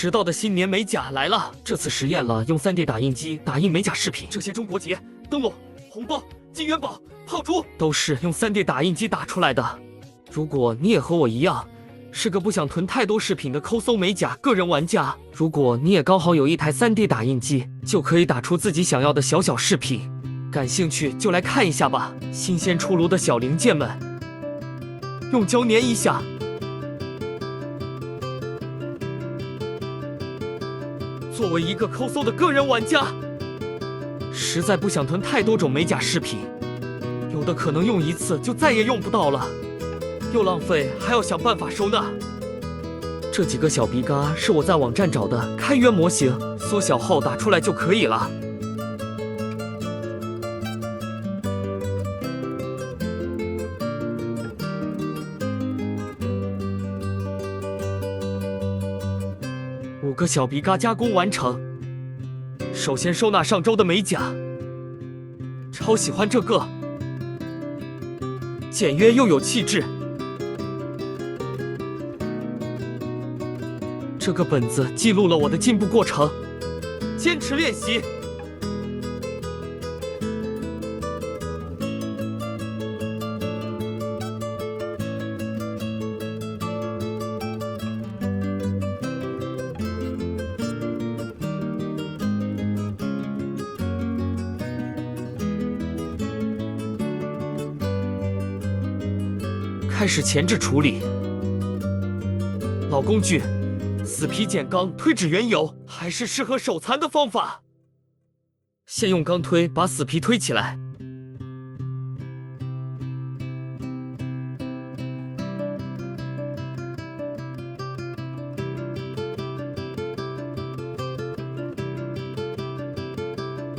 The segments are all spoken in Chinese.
迟到的新年美甲来了，这次实验了用 3D 打印机打印美甲饰品，这些中国结、灯笼、红包、金元宝、炮竹都是用 3D 打印机打出来的。如果你也和我一样，是个不想囤太多饰品的抠搜美甲个人玩家，如果你也刚好有一台 3D 打印机，就可以打出自己想要的小小饰品。感兴趣就来看一下吧，新鲜出炉的小零件们，用胶粘一下。作为一个抠搜的个人玩家，实在不想囤太多种美甲饰品，有的可能用一次就再也用不到了，又浪费还要想办法收纳。这几个小鼻嘎是我在网站找的开源模型，缩小后打出来就可以了。5个小鼻嘎加工完成。首先收纳上周的美甲，超喜欢这个，简约又有气质。这个本子记录了我的进步过程，坚持练习。开始前置处理，老工具，死皮剪钢推指缘由，还是适合手残的方法。先用钢推把死皮推起来，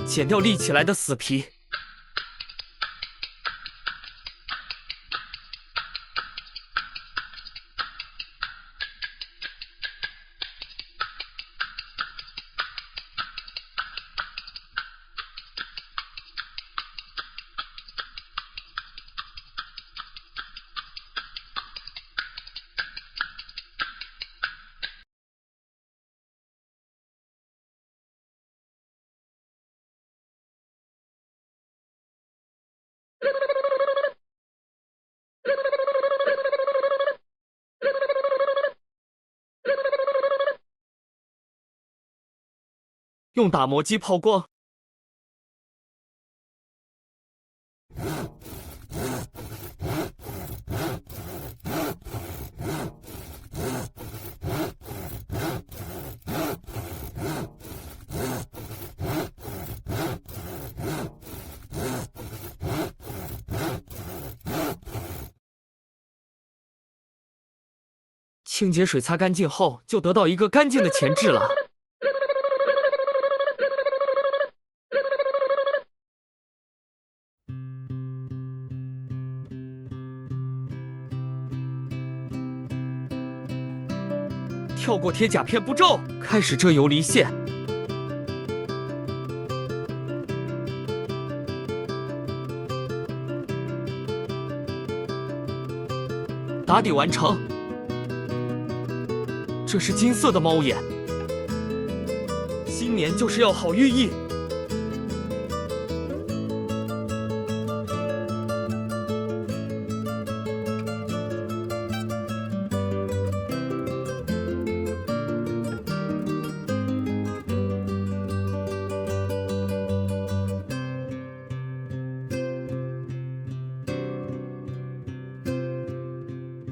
剪掉立起来的死皮。用打磨机抛光，清洁水擦干净后，就得到一个干净的前置了。跳过贴甲片步骤，开始遮油离线。打底完成。这是金色的猫眼，新年就是要好寓意。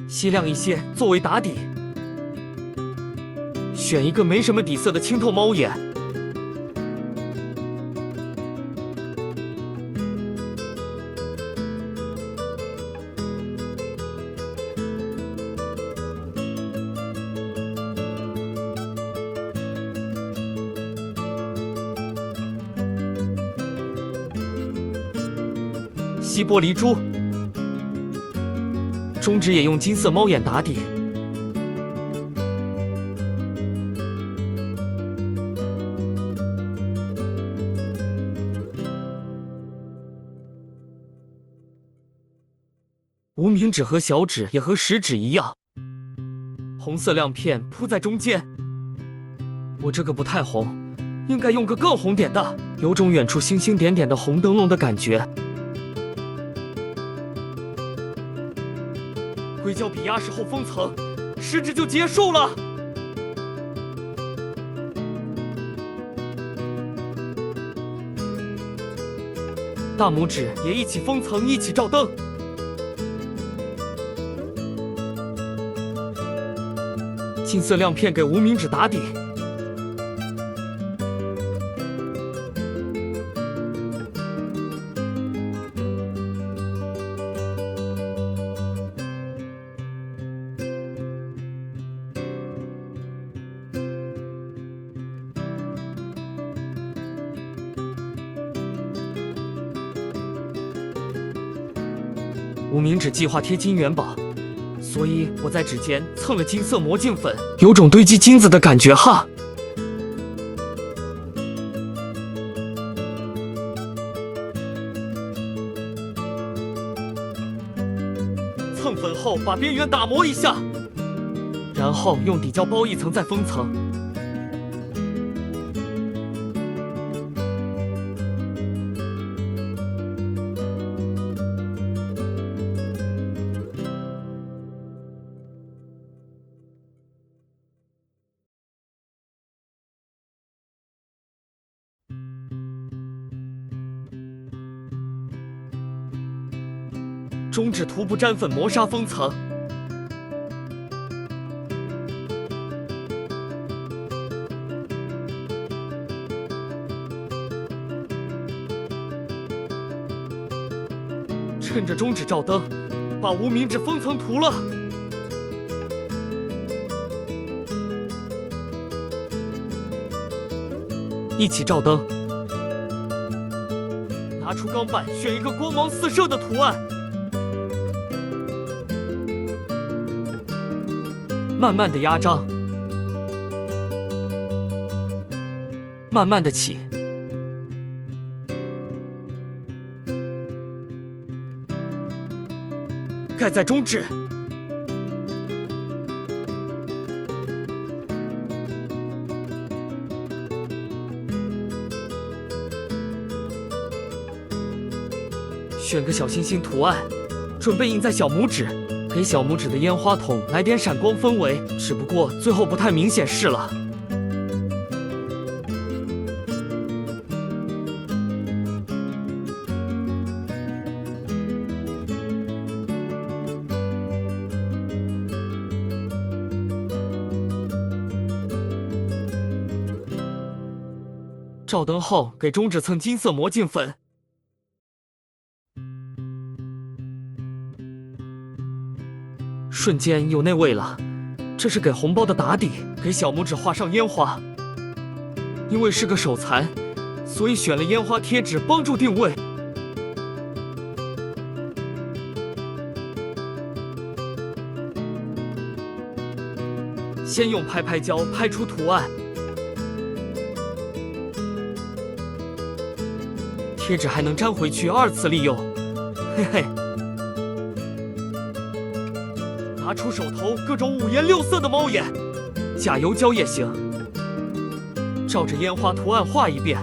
稀亮一些作为打底，选一个没什么底色的清透猫眼。锡玻璃珠，中指也用金色猫眼打底。无名指和小指也和食指一样，红色亮片铺在中间。我这个不太红，应该用个更红点的，有种远处星星点点的红灯笼的感觉。硅胶笔压实后封层，食指就结束了。大拇指也一起封层，一起照灯。金色亮片给无名指打底。无名指计划贴金元宝，所以我在指尖蹭了金色魔镜粉，有种堆积金子的感觉哈。蹭粉后把边缘打磨一下，然后用底胶包一层再封层。中指涂布粘粉磨砂封层，趁着中指照灯，把无名指封层涂了。一起照灯，拿出钢板，选一个光芒四射的图案。慢慢的压张，慢慢的起，盖在中指，选个小星星图案，准备印在小拇指。给小拇指的烟花筒来点闪光氛围，只不过最后不太明显是了。照灯后，给中指蹭金色魔镜粉。瞬间有那味了，这是给红包的打底，给小拇指画上烟花。因为是个手残，所以选了烟花贴纸帮助定位。先用拍拍胶拍出图案，贴纸还能粘回去，二次利用，嘿嘿。拿出手头各种五颜六色的猫眼，假油胶也行，照着烟花图案画一遍。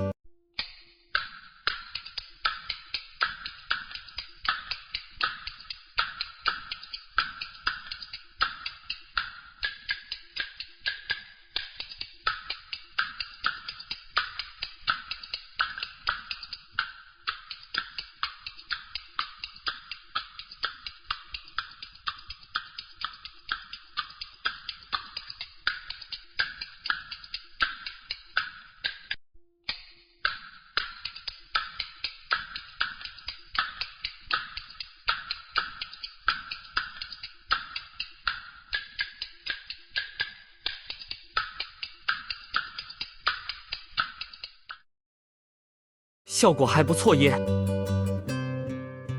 效果还不错耶，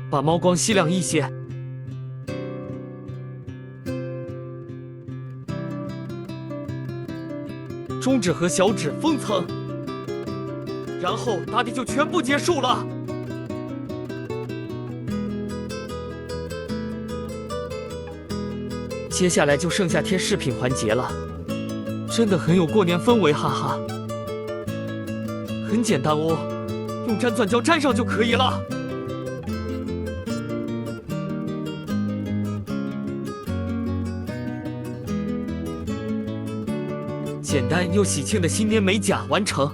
把猫光吸亮一些。中指和小指封层，然后打底就全部结束了。接下来就剩下贴饰品环节了，真的很有过年氛围，哈哈。很简单哦，用粘钻胶粘上就可以了。简单又喜庆的新年美甲完成。